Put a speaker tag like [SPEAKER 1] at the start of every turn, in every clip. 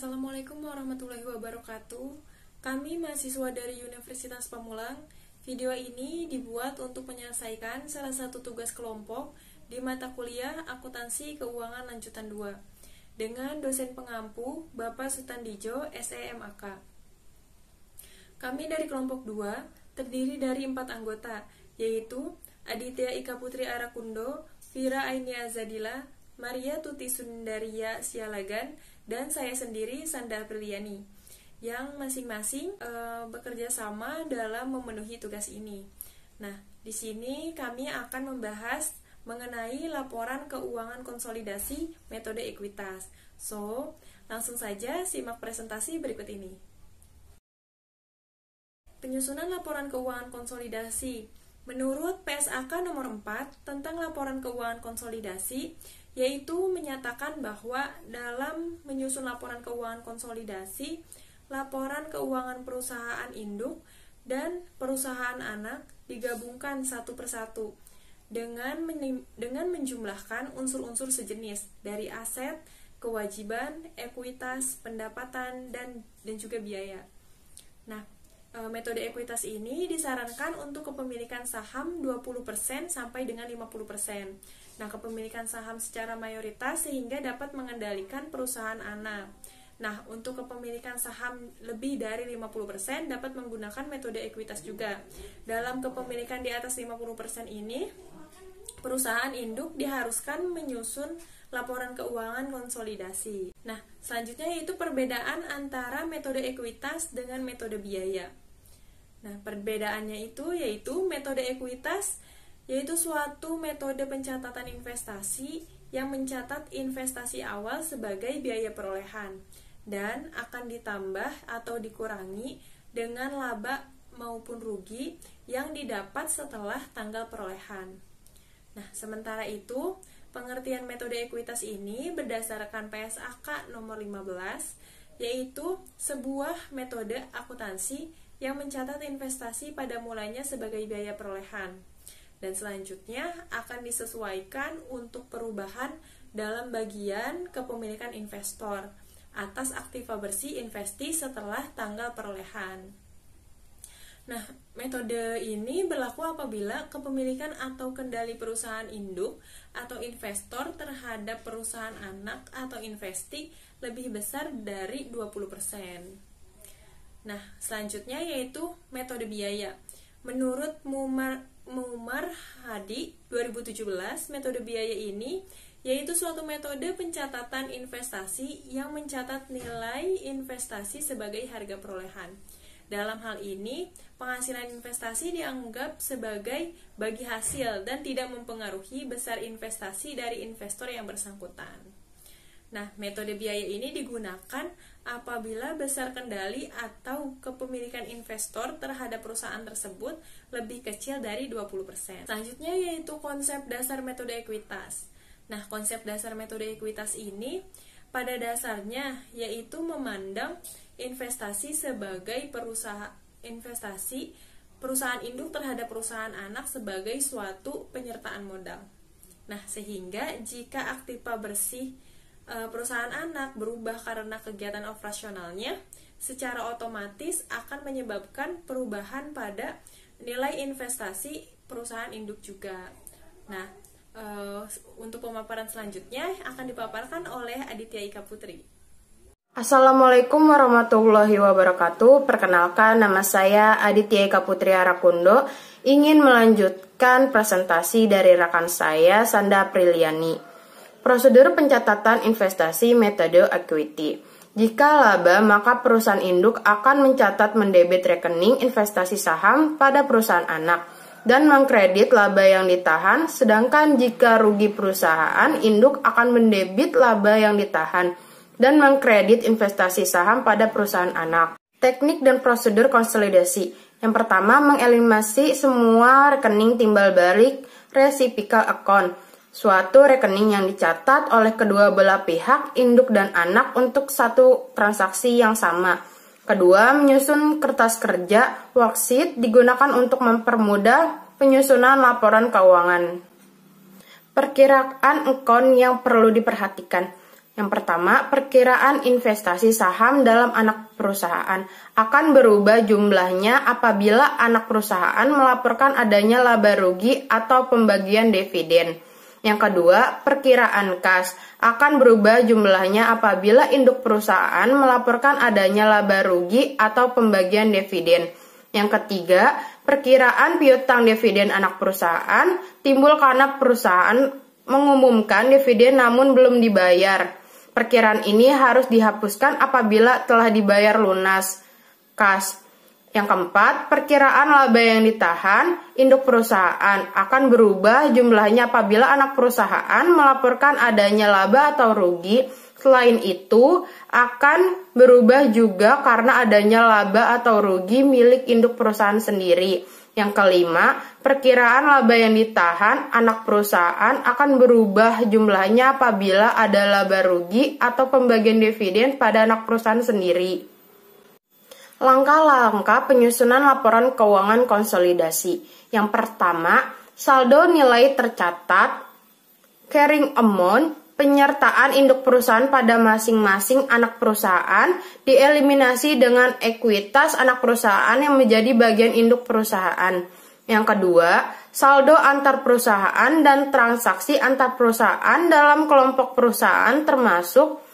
[SPEAKER 1] Assalamualaikum warahmatullahi wabarakatuh. Kami mahasiswa dari Universitas Pamulang. Video ini dibuat untuk menyelesaikan salah satu tugas kelompok di mata kuliah Akuntansi Keuangan Lanjutan 2 dengan dosen pengampu Bapak Sutandijo, SEMAK. Kami dari kelompok 2 terdiri dari 4 anggota, yaitu Aditya Ika Putri Arakundo, Vira Aini Azadila, Maria Tuti Sundaria Sialagan, dan saya sendiri, Sanda Apriliani, yang masing-masing bekerja sama dalam memenuhi tugas ini. Nah, di sini kami akan membahas mengenai laporan keuangan konsolidasi metode ekuitas. So, langsung saja simak presentasi berikut ini. Penyusunan laporan keuangan konsolidasi. Menurut PSAK nomor 4 tentang laporan keuangan konsolidasi, yaitu menyatakan bahwa dalam menyusun laporan keuangan konsolidasi, laporan keuangan perusahaan induk dan perusahaan anak digabungkan satu persatu dengan menjumlahkan unsur-unsur sejenis dari aset, kewajiban, ekuitas, pendapatan, dan juga biaya. Nah, metode ekuitas ini disarankan untuk kepemilikan saham 20% sampai dengan 50%. Nah, kepemilikan saham secara mayoritas sehingga dapat mengendalikan perusahaan anak. Nah, untuk kepemilikan saham lebih dari 50% dapat menggunakan metode ekuitas juga. Dalam kepemilikan di atas 50% ini, perusahaan induk diharuskan menyusun laporan keuangan konsolidasi. Nah, selanjutnya yaitu perbedaan antara metode ekuitas dengan metode biaya. Nah, perbedaannya itu yaitu metode ekuitas yaitu suatu metode pencatatan investasi yang mencatat investasi awal sebagai biaya perolehan dan akan ditambah atau dikurangi dengan laba maupun rugi yang didapat setelah tanggal perolehan. Nah, sementara itu, pengertian metode ekuitas ini berdasarkan PSAK nomor 15, yaitu sebuah metode akuntansi yang mencatat investasi pada mulanya sebagai biaya perolehan, dan selanjutnya akan disesuaikan untuk perubahan dalam bagian kepemilikan investor atas aktiva bersih investi setelah tanggal perolehan. Nah, metode ini berlaku apabila kepemilikan atau kendali perusahaan induk atau investor terhadap perusahaan anak atau investi lebih besar dari 20%. Nah, selanjutnya yaitu metode biaya. Menurut Muammar Hadi 2017, metode biaya ini yaitu suatu metode pencatatan investasi yang mencatat nilai investasi sebagai harga perolehan. Dalam hal ini, penghasilan investasi dianggap sebagai bagi hasil dan tidak mempengaruhi besar investasi dari investor yang bersangkutan. Nah, metode biaya ini digunakan apabila besar kendali atau kepemilikan investor terhadap perusahaan tersebut lebih kecil dari 20%. Selanjutnya yaitu konsep dasar metode ekuitas. Nah, konsep dasar metode ekuitas ini pada dasarnya yaitu memandang investasi sebagai perusahaan induk terhadap perusahaan anak sebagai suatu penyertaan modal. Nah, sehingga jika aktiva bersih perusahaan anak berubah karena kegiatan operasionalnya, secara otomatis akan menyebabkan perubahan pada nilai investasi perusahaan induk juga. Nah, untuk pemaparan selanjutnya akan dipaparkan oleh Aditya Ika Putri.
[SPEAKER 2] Assalamualaikum warahmatullahi wabarakatuh. Perkenalkan, nama saya Aditya Ika Putri Arakundo. Ingin melanjutkan presentasi dari rekan saya, Sanda Apriliani. Prosedur pencatatan investasi metode equity. Jika laba, maka perusahaan induk akan mencatat mendebit rekening investasi saham pada perusahaan anak dan mengkredit laba yang ditahan, sedangkan jika rugi perusahaan induk akan mendebit laba yang ditahan dan mengkredit investasi saham pada perusahaan anak. Teknik dan prosedur konsolidasi. Yang pertama, mengeliminasi semua rekening timbal balik reciprocal account, suatu rekening yang dicatat oleh kedua belah pihak, induk dan anak, untuk satu transaksi yang sama. Kedua, menyusun kertas kerja worksheet digunakan untuk mempermudah penyusunan laporan keuangan. Perkiraan account yang perlu diperhatikan. Yang pertama, perkiraan investasi saham dalam anak perusahaan akan berubah jumlahnya apabila anak perusahaan melaporkan adanya laba rugi atau pembagian dividen. Yang kedua, perkiraan kas akan berubah jumlahnya apabila induk perusahaan melaporkan adanya laba rugi atau pembagian dividen. Yang ketiga, perkiraan piutang dividen anak perusahaan timbul karena perusahaan mengumumkan dividen namun belum dibayar. Perkiraan ini harus dihapuskan apabila telah dibayar lunas kas. Yang keempat, perkiraan laba yang ditahan induk perusahaan akan berubah jumlahnya apabila anak perusahaan melaporkan adanya laba atau rugi. Selain itu, akan berubah juga karena adanya laba atau rugi milik induk perusahaan sendiri. Yang kelima, perkiraan laba yang ditahan anak perusahaan akan berubah jumlahnya apabila ada laba rugi atau pembagian dividen pada anak perusahaan sendiri. Langkah-langkah penyusunan laporan keuangan konsolidasi. Yang pertama, saldo nilai tercatat, carrying amount, penyertaan induk perusahaan pada masing-masing anak perusahaan dieliminasi dengan ekuitas anak perusahaan yang menjadi bagian induk perusahaan. Yang kedua, saldo antar perusahaan dan transaksi antar perusahaan dalam kelompok perusahaan termasuk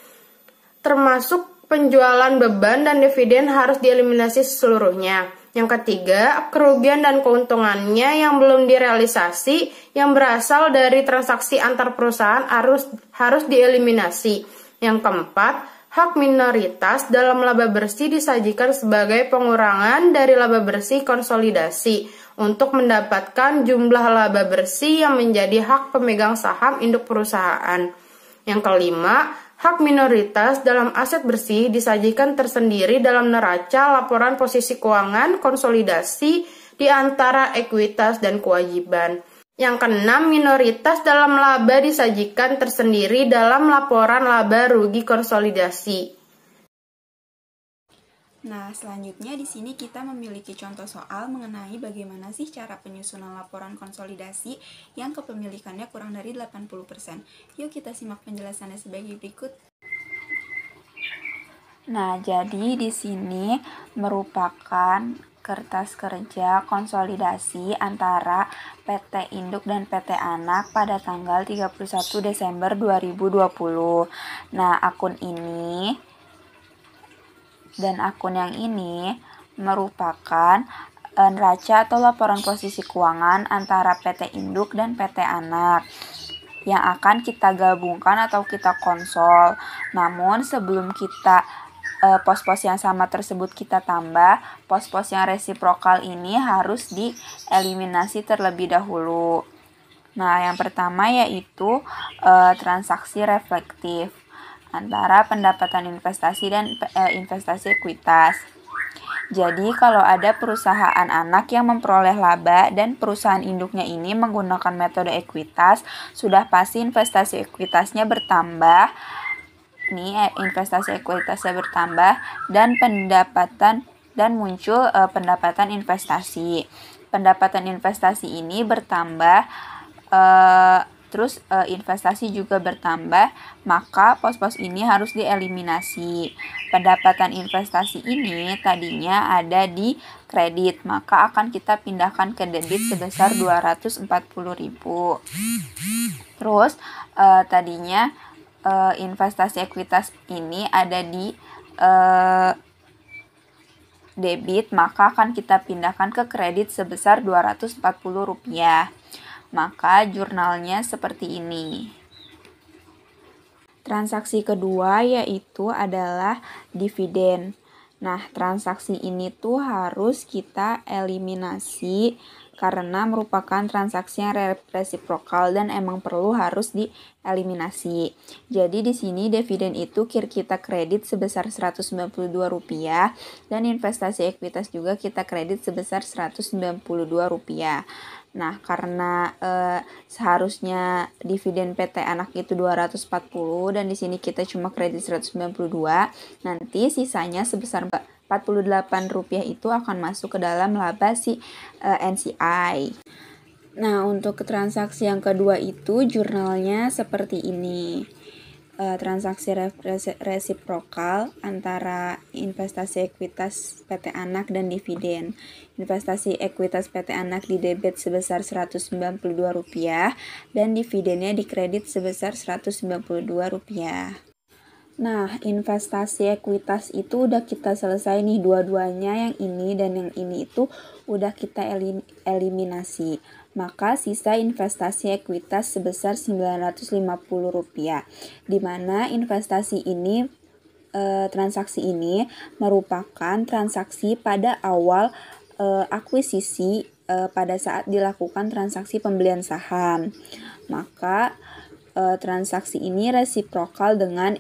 [SPEAKER 2] penjualan beban dan dividen harus dieliminasi seluruhnya. Yang ketiga, kerugian dan keuntungannya yang belum direalisasi yang berasal dari transaksi antar perusahaan harus dieliminasi. Yang keempat, hak minoritas dalam laba bersih disajikan sebagai pengurangan dari laba bersih konsolidasi untuk mendapatkan jumlah laba bersih yang menjadi hak pemegang saham induk perusahaan. Yang kelima, hak minoritas dalam aset bersih disajikan tersendiri dalam neraca laporan posisi keuangan konsolidasi di antara ekuitas dan kewajiban. Yang keenam, minoritas dalam laba disajikan tersendiri dalam laporan laba rugi konsolidasi.
[SPEAKER 3] Nah, selanjutnya di sini kita memiliki contoh soal mengenai bagaimana sih cara penyusunan laporan konsolidasi yang kepemilikannya kurang dari 80%. Yuk kita simak penjelasannya sebagai berikut.
[SPEAKER 4] Nah, jadi di sini merupakan kertas kerja konsolidasi antara PT Induk dan PT Anak pada tanggal 31 Desember 2020. Nah, akun ini dan akun yang ini merupakan neraca atau laporan posisi keuangan antara PT Induk dan PT Anak yang akan kita gabungkan atau kita konsol. Namun sebelum kita pos-pos yang sama tersebut kita tambah, pos-pos yang resiprokal ini harus dieliminasi terlebih dahulu. Nah, yang pertama yaitu transaksi reflektif antara pendapatan investasi dan investasi ekuitas. Jadi kalau ada perusahaan anak yang memperoleh laba dan perusahaan induknya ini menggunakan metode ekuitas, sudah pasti investasi ekuitasnya bertambah. Investasi ekuitasnya bertambah dan muncul pendapatan investasi. Pendapatan investasi ini bertambah, terus investasi juga bertambah, maka pos-pos ini harus dieliminasi. Pendapatan investasi ini tadinya ada di kredit, maka akan kita pindahkan ke debit sebesar 240.000. Terus tadinya investasi ekuitas ini ada di debit, maka akan kita pindahkan ke kredit sebesar Rp240. Maka jurnalnya seperti ini. Transaksi kedua yaitu adalah dividen. Nah, transaksi ini tuh harus kita eliminasi karena merupakan transaksi yang resiprokal dan emang harus dieliminasi. Jadi di sini dividen itu kita kredit sebesar Rp192 dan investasi ekuitas juga kita kredit sebesar Rp192. Nah, karena seharusnya dividen PT Anak itu 240 dan di sini kita cuma kredit 192, nanti sisanya sebesar Rp48 itu akan masuk ke dalam laba si NCI. Nah, untuk transaksi yang kedua itu jurnalnya seperti ini. transaksi resiprokal antara investasi ekuitas PT Anak dan dividen. Investasi ekuitas PT Anak di debit sebesar Rp192 dan dividennya dikredit sebesar Rp192. Nah, investasi ekuitas itu udah kita selesai nih, dua-duanya, yang ini dan yang ini itu udah kita eliminasi. Maka sisa investasi ekuitas sebesar Rp950, di mana investasi ini, transaksi ini merupakan transaksi pada awal akuisisi pada saat dilakukan transaksi pembelian saham. Maka transaksi ini resiprokal dengan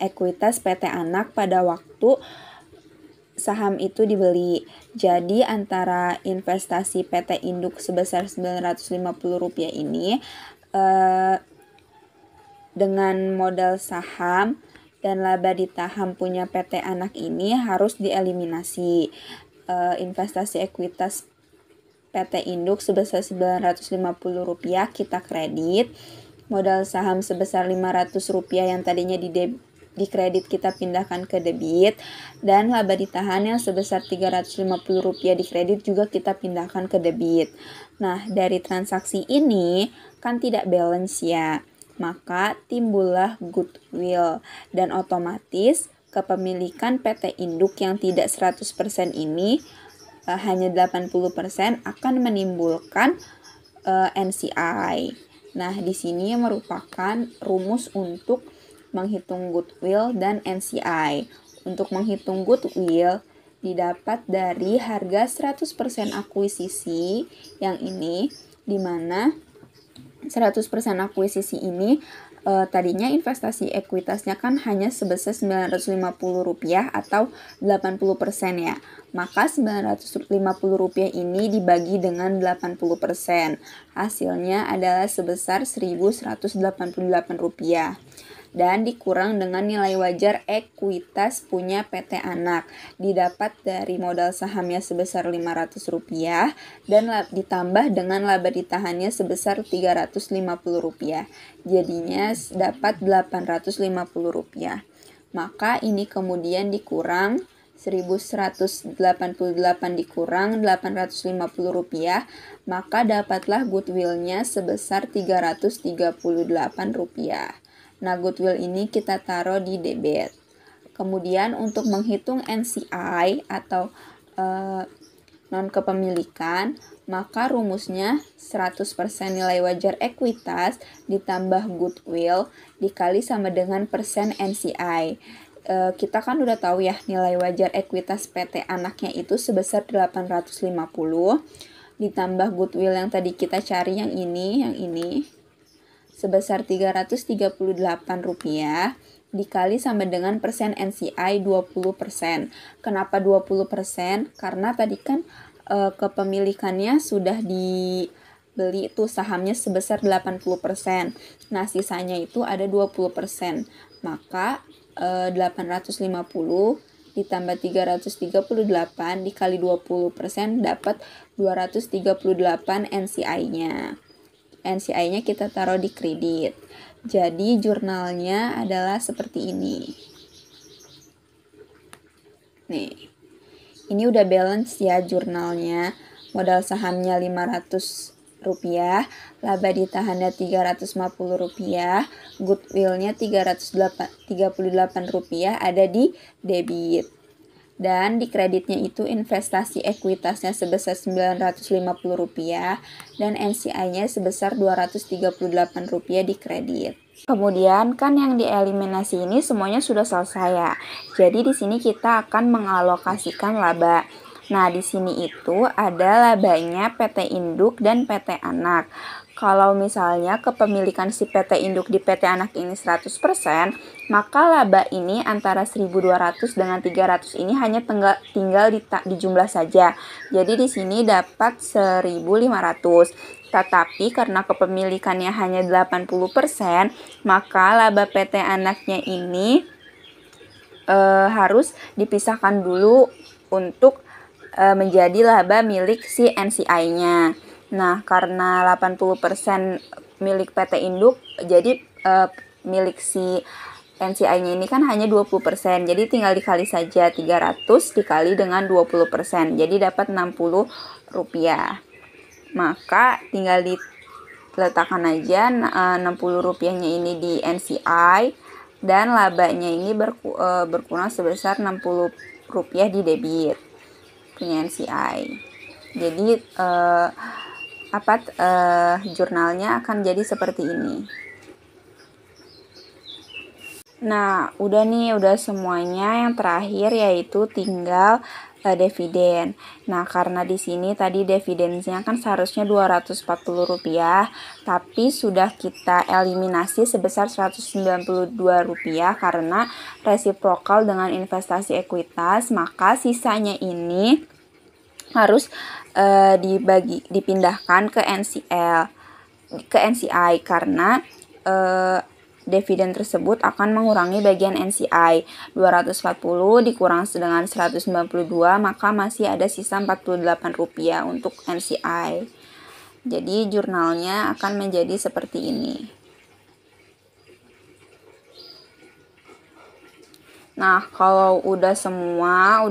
[SPEAKER 4] ekuitas PT Anak pada waktu saham itu dibeli. Jadi antara investasi PT Induk sebesar Rp950 ini dengan modal saham dan laba ditahan punya PT Anak ini harus dieliminasi. Investasi ekuitas PT Induk sebesar Rp950 kita kredit. Modal saham sebesar Rp500 yang tadinya di kredit kita pindahkan ke debit, dan laba ditahan yang sebesar Rp350 di kredit juga kita pindahkan ke debit. Nah, dari transaksi ini kan tidak balance ya, maka timbullah goodwill, dan otomatis kepemilikan PT Induk yang tidak 100% ini hanya 80% akan menimbulkan NCI. Nah, di sini merupakan rumus untuk menghitung goodwill dan NCI. Untuk menghitung goodwill didapat dari harga 100% akuisisi yang ini, di mana 100% akuisisi ini tadinya investasi ekuitasnya kan hanya sebesar Rp950 atau 80% ya. Maka Rp950 ini dibagi dengan 80%. Hasilnya adalah sebesar Rp1.188 dan dikurang dengan nilai wajar ekuitas punya PT Anak, didapat dari modal sahamnya sebesar Rp500 dan ditambah dengan laba ditahannya sebesar Rp350. Jadinya dapat Rp850. Maka ini kemudian dikurang 1.188 dikurang Rp850, maka dapatlah goodwillnya sebesar Rp338. Nah, goodwill ini kita taruh di debit. Kemudian untuk menghitung NCI atau non kepemilikan, maka rumusnya 100% nilai wajar ekuitas ditambah goodwill dikali sama dengan persen NCI. Kita kan udah tahu ya, nilai wajar ekuitas PT Anaknya itu sebesar 850 ditambah goodwill yang tadi kita cari yang ini sebesar Rp338 dikali sama dengan persen NCI 20%. Kenapa 20%? Karena tadi kan kepemilikannya sudah dibeli itu sahamnya sebesar 80%. Nah, sisanya itu ada 20%. Maka 850 ditambah 338 dikali 20% dapat 238 NCI-nya. NCI-nya kita taruh di kredit. Jadi jurnalnya adalah seperti ini. Nih. Ini udah balance ya jurnalnya. Modal sahamnya Rp500, laba ditahannya Rp350, goodwill-nya Rp338 ada di debit. Dan di kreditnya itu investasi ekuitasnya sebesar Rp950 dan NCI-nya sebesar Rp238 di kredit. Kemudian kan yang dieliminasi ini semuanya sudah selesai ya. Jadi di sini kita akan mengalokasikan laba. Nah, di sini itu ada labanya PT Induk dan PT Anak. Kalau misalnya kepemilikan si PT Induk di PT Anak ini 100%, maka laba ini antara 1.200 dengan 300 ini hanya tinggal dijumlah saja. Jadi di sini dapat 1.500. Tetapi karena kepemilikannya hanya 80%, maka laba PT Anaknya ini harus dipisahkan dulu untuk menjadi laba milik si NCI-nya. Nah, karena 80% milik PT Induk, jadi milik si NCI-nya ini kan hanya 20%, jadi tinggal dikali saja 300 dikali dengan 20%, jadi dapat Rp60. Maka tinggal diletakkan aja 60 rupiahnya ini di NCI, dan labanya ini berkurang sebesar 60 rupiah di debit punya NCI. Jadi jurnalnya akan jadi seperti ini. Nah, udah semuanya. Yang terakhir yaitu tinggal dividen. Nah, karena di sini tadi dividennya kan seharusnya Rp240, tapi sudah kita eliminasi sebesar Rp192 karena resiprokal dengan investasi ekuitas, maka sisanya ini harus dipindahkan ke NCI karena dividen tersebut akan mengurangi bagian NCI. 240 dikurang dengan 192, maka masih ada sisa Rp48 untuk NCI. Jadi jurnalnya akan menjadi seperti ini. Nah, kalau udah semua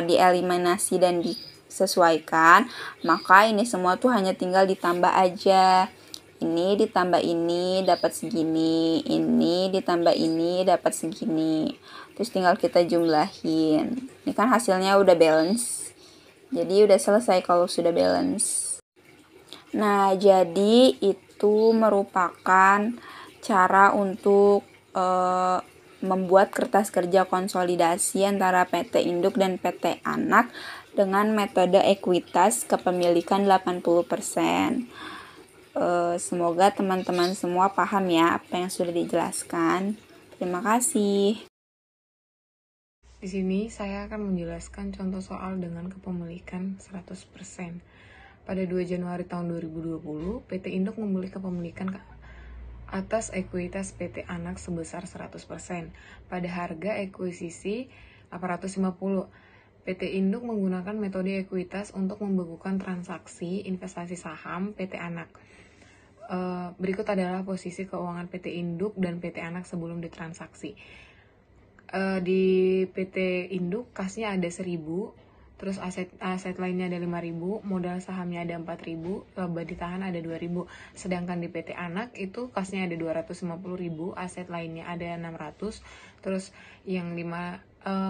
[SPEAKER 4] dieliminasi dan disesuaikan, maka ini semua tuh hanya tinggal ditambah aja. Ini ditambah ini dapat segini, ini ditambah ini dapat segini. Terus tinggal kita jumlahin. Ini kan hasilnya udah balance. Jadi udah selesai kalau sudah balance. Nah, jadi itu merupakan cara untuk membuat kertas kerja konsolidasi antara PT Induk dan PT Anak dengan metode ekuitas kepemilikan 80%. Semoga teman-teman semua paham ya apa yang sudah dijelaskan. Terima kasih.
[SPEAKER 5] Di sini saya akan menjelaskan contoh soal dengan kepemilikan 100%. Pada 2 Januari tahun 2020, PT Induk memiliki kepemilikan atas ekuitas PT Anak sebesar 100% pada harga ekuisisi 850. PT Induk menggunakan metode ekuitas untuk membekukan transaksi investasi saham PT Anak. Berikut adalah posisi keuangan PT Induk dan PT Anak sebelum ditransaksi. Di PT Induk kasnya ada 1.000, terus aset lainnya ada 5.000, modal sahamnya ada 4.000, laba ditahan ada 2.000. Sedangkan di PT Anak itu kasnya ada 250.000, aset lainnya ada 600, terus yang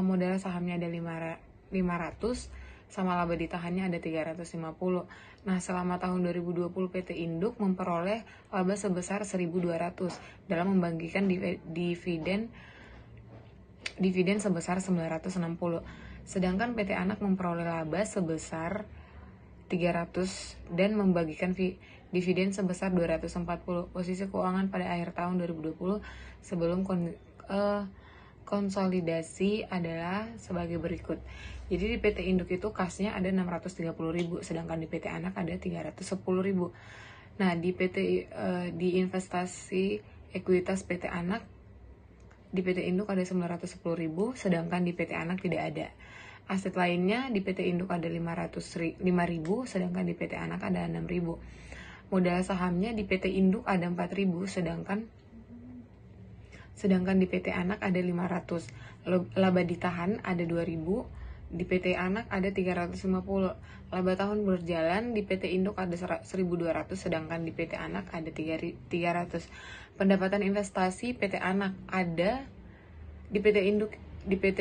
[SPEAKER 5] modal sahamnya ada 500, sama laba ditahannya ada 350. Nah, selama tahun 2020 PT Induk memperoleh laba sebesar 1.200 dalam membagikan dividen sebesar 960. Sedangkan PT Anak memperoleh laba sebesar 300 dan membagikan dividen sebesar 240. Posisi keuangan pada akhir tahun 2020 sebelum konsolidasi adalah sebagai berikut. Jadi di PT Induk itu kasnya ada 630.000, sedangkan di PT Anak ada 310.000. Nah, di investasi ekuitas PT Anak di PT Induk ada 910.000, sedangkan di PT Anak tidak ada. Aset lainnya di PT Induk ada 5.000, sedangkan di PT Anak ada 6.000. Modal sahamnya di PT Induk ada 4.000, sedangkan di PT Anak ada 500. Laba ditahan ada 2.000, di PT Anak ada 350. Laba tahun berjalan di PT Induk ada 1.200, sedangkan di PT Anak ada 300. Pendapatan investasi PT Anak ada di PT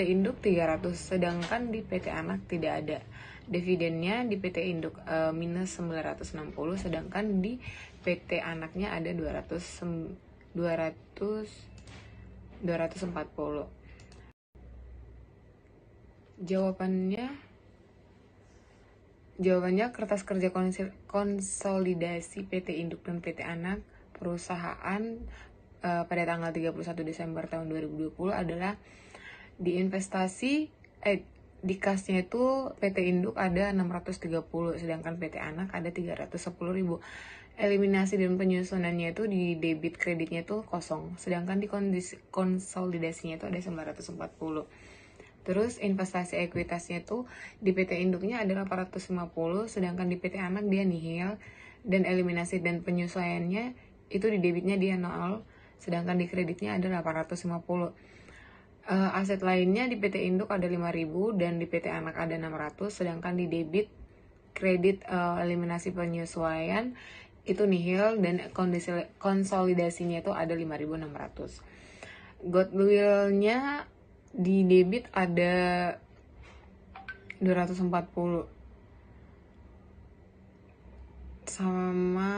[SPEAKER 5] Induk 300, sedangkan di PT Anak tidak ada. Dividennya di PT Induk minus 960, sedangkan di PT Anaknya ada 240. Jawabannya kertas kerja konsolidasi PT Induk dan PT Anak perusahaan pada tanggal 31 Desember tahun 2020 adalah di kasnya itu PT Induk ada 630, sedangkan PT Anak ada 310.000. Eliminasi dan penyusunannya itu di debit kreditnya itu kosong, sedangkan di konsolidasinya itu ada 940. Terus investasi ekuitasnya itu di PT Induknya ada 850, sedangkan di PT Anak dia nihil, dan eliminasi dan penyesuaiannya itu di debitnya dia 0, sedangkan di kreditnya ada 850. Aset lainnya di PT Induk ada 5.000 dan di PT Anak ada 600, sedangkan di debit kredit eliminasi penyesuaian itu nihil dan konsolidasinya itu ada 5.600. Goodwill-nya di debit ada 240 sama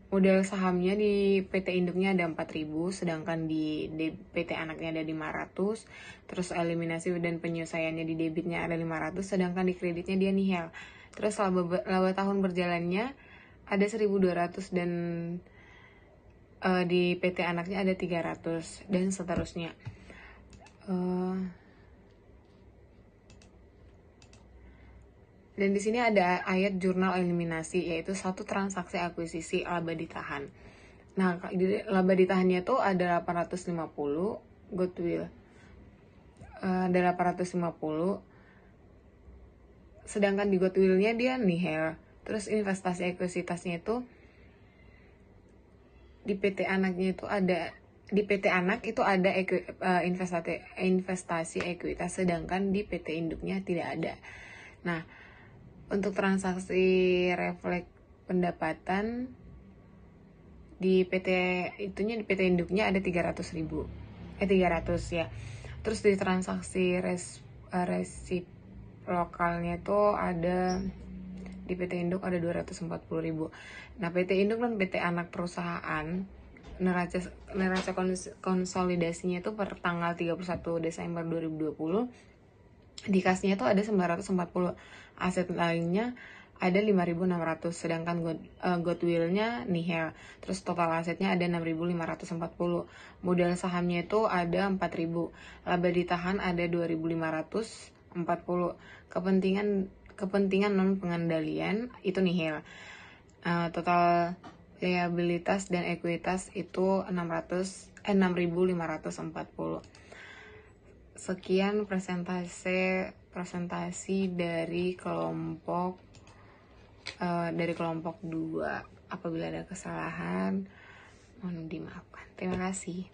[SPEAKER 5] modal sahamnya di PT Induknya ada 4.000, sedangkan di PT Anaknya ada 500, terus eliminasi dan penyelesaiannya di debitnya ada 500, sedangkan di kreditnya dia nihil. Terus laba tahun berjalannya ada 1.200 dan di PT Anaknya ada 300 dan seterusnya. Dan di sini ada ayat jurnal eliminasi, yaitu satu transaksi akuisisi laba ditahan. Nah, laba ditahannya tuh ada 850, goodwill ada 850, sedangkan di goodwillnya dia nihil. Terus investasi ekuitasnya itu di PT Anaknya itu ada, di PT Anak itu ada investasi ekuitas, sedangkan di PT Induknya tidak ada. Nah, untuk transaksi refleks pendapatan di PT Induknya ada 300 ya. Terus di transaksi resiprokalnya itu ada di PT Induk ada 240.000. Nah, PT Induk dan PT Anak perusahaan neraca konsolidasinya itu per tanggal 31 Desember 2020 di kasnya itu ada 940. Aset lainnya ada 5.600, sedangkan goodwill-nya nihil. Terus total asetnya ada 6.540. Modal sahamnya itu ada 4.000. Laba ditahan ada 2.540. Kepentingan non pengendalian itu nihil. Total liabilitas dan ekuitas itu 6.540. Sekian presentasi dari kelompok 2. Apabila ada kesalahan mohon dimaafkan. Terima kasih.